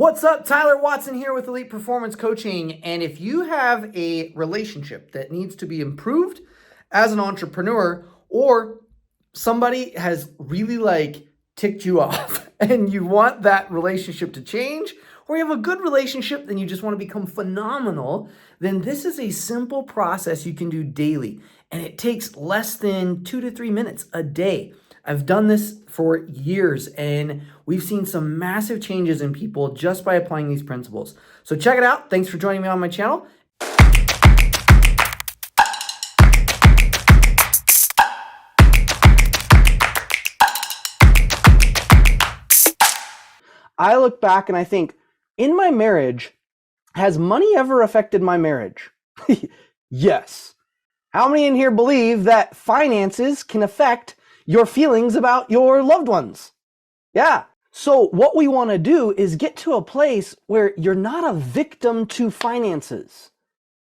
What's up? Tyler Watson here with Elite Performance Coaching. And if you have a relationship that needs to be improved as an entrepreneur, or somebody has really ticked you off and you want that relationship to change, or you have a good relationship and you just want to become phenomenal, then this is a simple process you can do daily. And it takes less than 2 to 3 minutes a day. I've done this for years and we've seen some massive changes in people just by applying these principles. So check it out. Thanks for joining me on my channel. I look back and I think, in my marriage, has money ever affected my marriage? Yes. How many in here believe that finances can affect your feelings about your loved ones? Yeah. So what we want to do is get to a place where you're not a victim to finances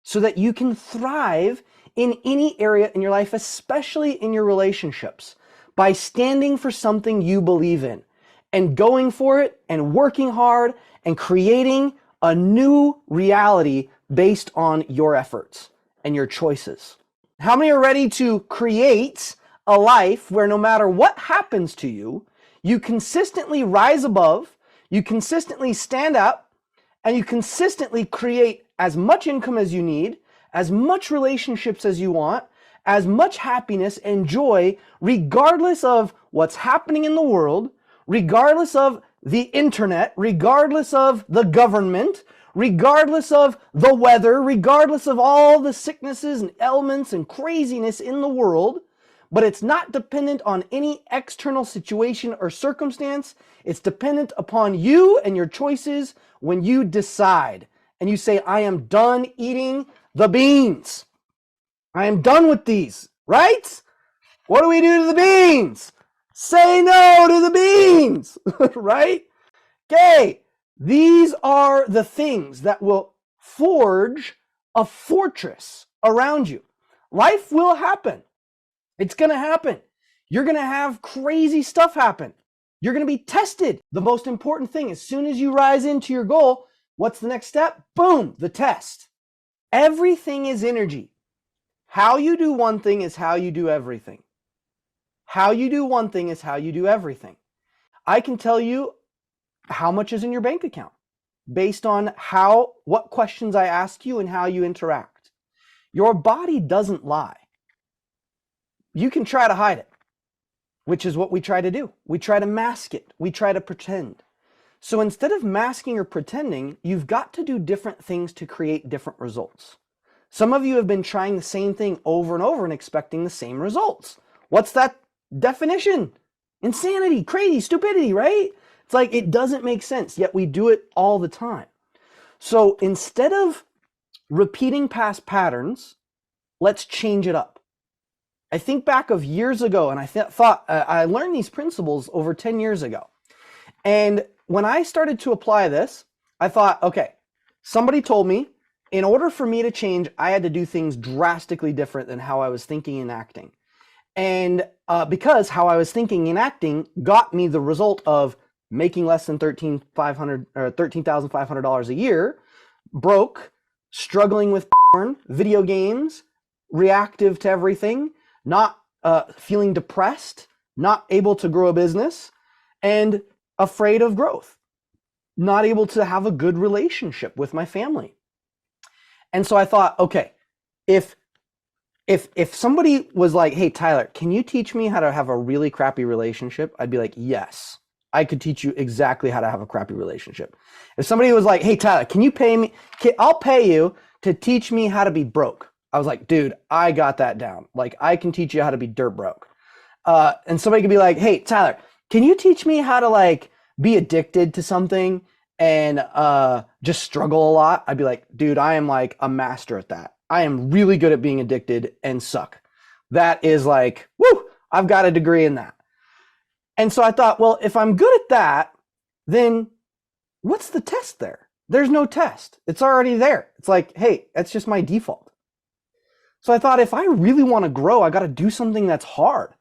so that you can thrive in any area in your life, especially in your relationships, by standing for something you believe in and going for it and working hard and creating a new reality based on your efforts and your choices. How many are ready to create a life where no matter what happens to you, you consistently rise above, you consistently stand up, and you consistently create as much income as you need, as much relationships as you want, as much happiness and joy, regardless of what's happening in the world, regardless of the internet, regardless of the government, regardless of the weather, regardless of all the sicknesses and ailments and craziness in the world. But it's not dependent on any external situation or circumstance. It's dependent upon you and your choices when you decide and you say, I am done eating the beans. I am done with these, right? What do we do to the beans? Say no to the beans, right? Okay, these are the things that will forge a fortress around you. Life will happen. It's going to happen. You're going to have crazy stuff happen. You're going to be tested. The most important thing, as soon as you rise into your goal, what's the next step? Boom, the test. Everything is energy. How you do one thing is how you do everything. How you do one thing is how you do everything. I can tell you how much is in your bank account based on what questions I ask you and how you interact. Your body doesn't lie. You can try to hide it, which is what we try to do. We try to mask it. We try to pretend. So instead of masking or pretending, you've got to do different things to create different results. Some of you have been trying the same thing over and over and expecting the same results. What's that definition? Insanity, crazy, stupidity, right? It's like it doesn't make sense, yet we do it all the time. So instead of repeating past patterns, let's change it up. I think back of years ago, and I thought I learned these principles over 10 years ago. And when I started to apply this, I thought, okay, somebody told me in order for me to change, I had to do things drastically different than how I was thinking and acting. And because how I was thinking and acting got me the result of making less than $13,500 a year, broke, struggling with porn, video games, reactive to everything, not feeling depressed, not able to grow a business, and afraid of growth, not able to have a good relationship with my family. And so I thought, okay, if somebody was like, hey, Tyler, can you teach me how to have a really crappy relationship? I'd be like, yes, I could teach you exactly how to have a crappy relationship. If somebody was like, hey, Tyler, can you pay me? I'll pay you to teach me how to be broke. I was like, dude, I got that down. Like, I can teach you how to be dirt broke. And somebody could be like, hey, Tyler, can you teach me how to be addicted to something and just struggle a lot? I'd be like, dude, I am like a master at that. I am really good at being addicted and suck. That is like, woo, I've got a degree in that. And so I thought, well, if I'm good at that, then what's the test there? There's no test. It's already there. It's like, hey, that's just my default. So I thought, if I really want to grow, I got to do something that's hard,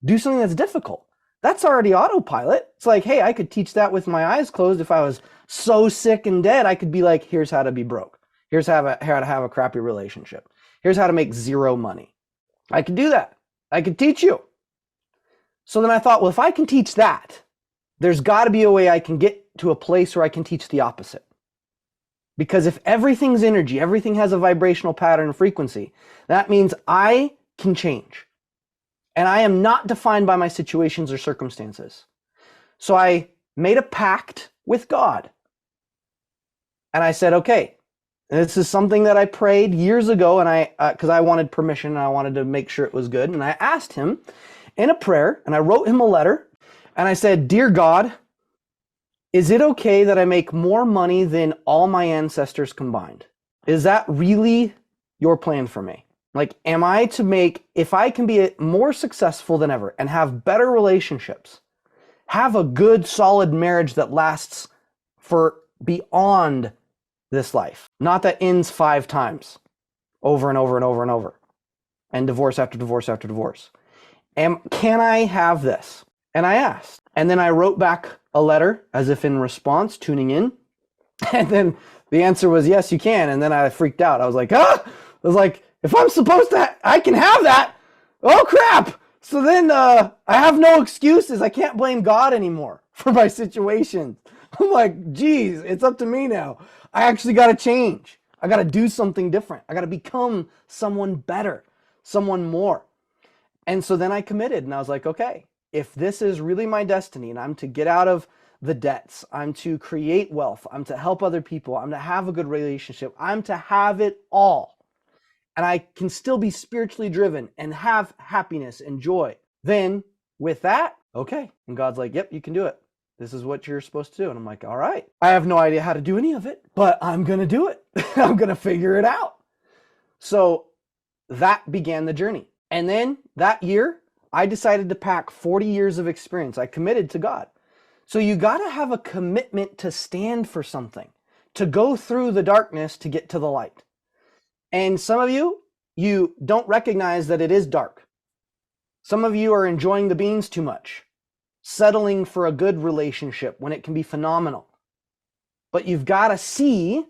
do something that's difficult. that's already autopilot. It's like, hey, I could teach that with my eyes closed. If I was so sick and dead, I could be like, here's how to be broke. Here's how to have a crappy relationship. Here's how to make zero money. I could do that. I could teach you. So then I thought, well, if I can teach that, there's got to be a way I can get to a place where I can teach the opposite. Because if everything's energy, everything has a vibrational pattern and frequency, that means I can change. And I am not defined by my situations or circumstances. So I made a pact with God. And I said, okay, this is something that I prayed years ago, and because I wanted permission and I wanted to make sure it was good. And I asked him in a prayer, and I wrote him a letter, and I said, dear God, is it okay that I make more money than all my ancestors combined? Is that really your plan for me? Like, am I to make, if I can be more successful than ever and have better relationships, have a good, solid marriage that lasts for beyond this life, not that ends 5 times over and over and over and over, and divorce after divorce after divorce. Can I have this? And I asked. And then I wrote back a letter as if in response, tuning in. And then the answer was, yes, you can. And then I freaked out. I was like, I was like, if I'm supposed to, I can have that. Oh, crap. So then I have no excuses. I can't blame God anymore for my situation. I'm like, geez, it's up to me now. I actually got to change. I got to do something different. I got to become someone better, someone more. And so then I committed and I was like, okay, if this is really my destiny and I'm to get out of the debts, I'm to create wealth, I'm to help other people, I'm to have a good relationship, I'm to have it all, and I can still be spiritually driven and have happiness and joy, then with that, okay. And God's like, yep, you can do it. This is what you're supposed to do. And I'm like, all right. I have no idea how to do any of it, but I'm going to do it. I'm going to figure it out. So that began the journey. And then that year, I decided to pack 40 years of experience. I committed to God. So you got to have a commitment to stand for something, to go through the darkness to get to the light. And some of you don't recognize that it is dark. Some of you are enjoying the beans too much, settling for a good relationship when it can be phenomenal. But you've got to see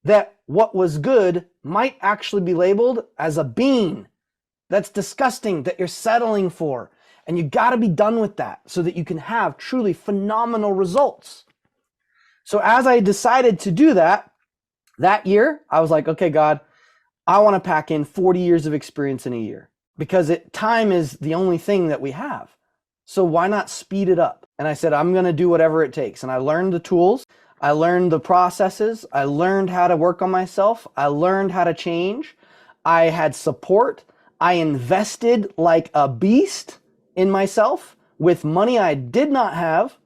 that what was good might actually be labeled as a bean. That's disgusting that you're settling for. And you got to be done with that so that you can have truly phenomenal results. So as I decided to do that year, I was like, okay, God, I want to pack in 40 years of experience in a year because time is the only thing that we have. So why not speed it up? And I said, I'm going to do whatever it takes. And I learned the tools. I learned the processes. I learned how to work on myself. I learned how to change. I had support. I invested like a beast in myself with money I did not have.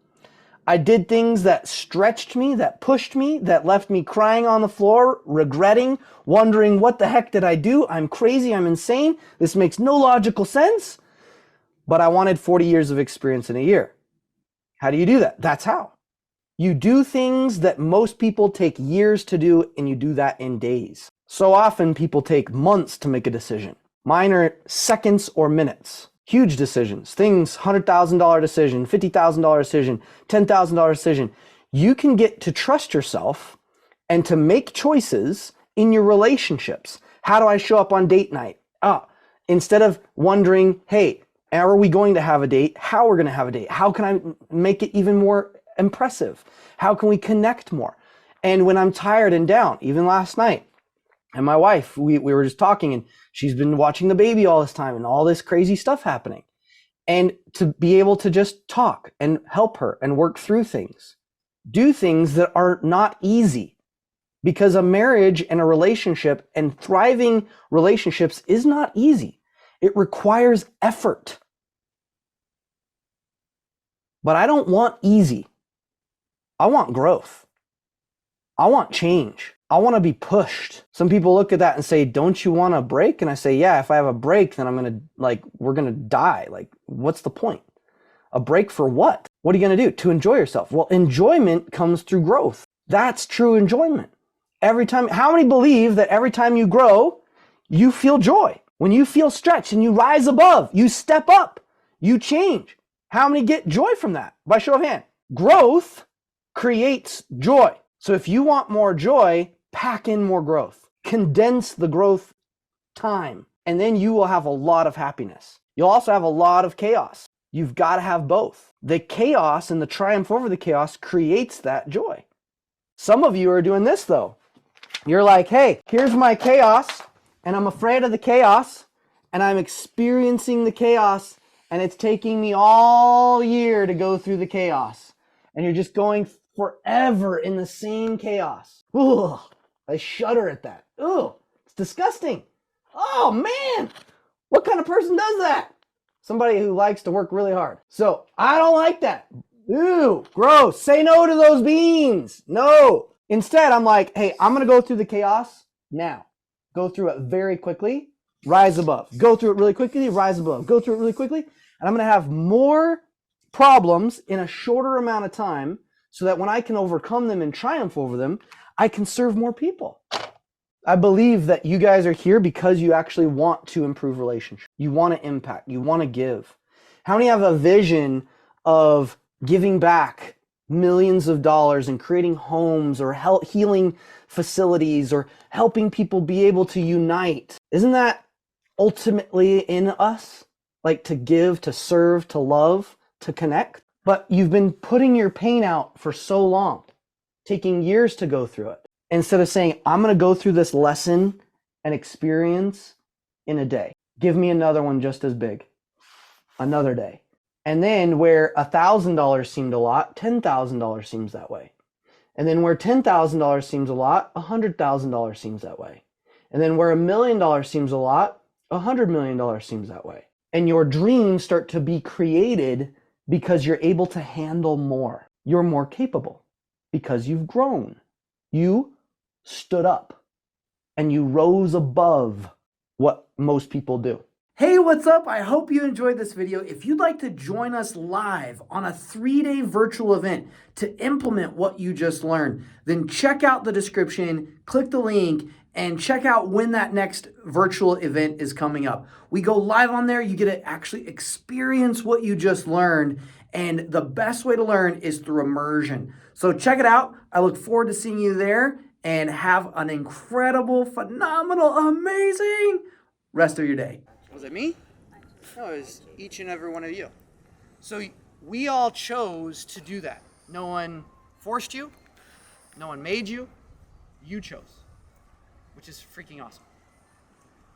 I did things that stretched me, that pushed me, that left me crying on the floor, regretting, wondering, what the heck did I do? I'm crazy. I'm insane. This makes no logical sense. But I wanted 40 years of experience in a year. How do you do that? That's how. You do things that most people take years to do, and you do that in days. So often people take months to make a decision. Mine are seconds or minutes. Huge decisions, things, $100,000 decision, $50,000 decision, $10,000 decision. You can get to trust yourself and to make choices in your relationships. How do I show up on date night? Instead of wondering, hey, are we going to have a date? How we're going to have a date? How can I make it even more impressive? How can we connect more? And when I'm tired and down, even last night, and my wife, we were just talking, and she's been watching the baby all this time and all this crazy stuff happening. And to be able to just talk and help her and work through things, do things that are not easy, because a marriage and a relationship and thriving relationships is not easy. It requires effort. But I don't want easy. I want growth. I want change. I want to be pushed. Some people look at that and say, don't you want a break? And I say, yeah, if I have a break, then we're going to die. Like, what's the point? A break for what? What are you going to do? To enjoy yourself. Well, enjoyment comes through growth. That's true enjoyment. How many believe that every time you grow, you feel joy? When you feel stretched and you rise above, you step up, you change. How many get joy from that? By show of hand. Growth creates joy. So if you want more joy, pack in more growth. Condense the growth time, and then you will have a lot of happiness. You'll also have a lot of chaos. You've got to have both. The chaos and the triumph over the chaos creates that joy. Some of you are doing this though. You're like, hey, here's my chaos, and I'm afraid of the chaos, and I'm experiencing the chaos, and it's taking me all year to go through the chaos. And you're just going forever in the same chaos. Ugh, I shudder at that. Ugh, it's disgusting. Oh man, what kind of person does that? Somebody who likes to work really hard. So I don't like that. Ew, gross. Say no to those beans. No. Instead, I'm like, hey, I'm going to go through the chaos now. Go through it very quickly, rise above. Go through it really quickly, rise above. Go through it really quickly. And I'm going to have more problems in a shorter amount of time so that when I can overcome them and triumph over them, I can serve more people. I believe that you guys are here because you actually want to improve relationships. You want to impact. You want to give. How many have a vision of giving back millions of dollars and creating homes or healing facilities or helping people be able to unite? Isn't that ultimately in us? Like to give, to serve, to love, to connect? But you've been putting your pain out for so long, taking years to go through it. Instead of saying, I'm going to go through this lesson and experience in a day. Give me another one just as big. Another day. And then where $1,000 seemed a lot, $10,000 seems that way. And then where $10,000 seems a lot, $100,000 seems that way. And then where $1 million seems a lot, $100 million seems that way. And your dreams start to be created because you're able to handle more. You're more capable because you've grown. You stood up and you rose above what most people do. Hey, what's up? I hope you enjoyed this video. If you'd like to join us live on a 3-day virtual event to implement what you just learned, then check out the description, click the link, and check out when that next virtual event is coming up. We go live on there. You get to actually experience what you just learned. And the best way to learn is through immersion. So check it out. I look forward to seeing you there, and have an incredible, phenomenal, amazing rest of your day. Was it me? No, it was each and every one of you. So we all chose to do that. No one forced you. No one made you. You chose, which is freaking awesome.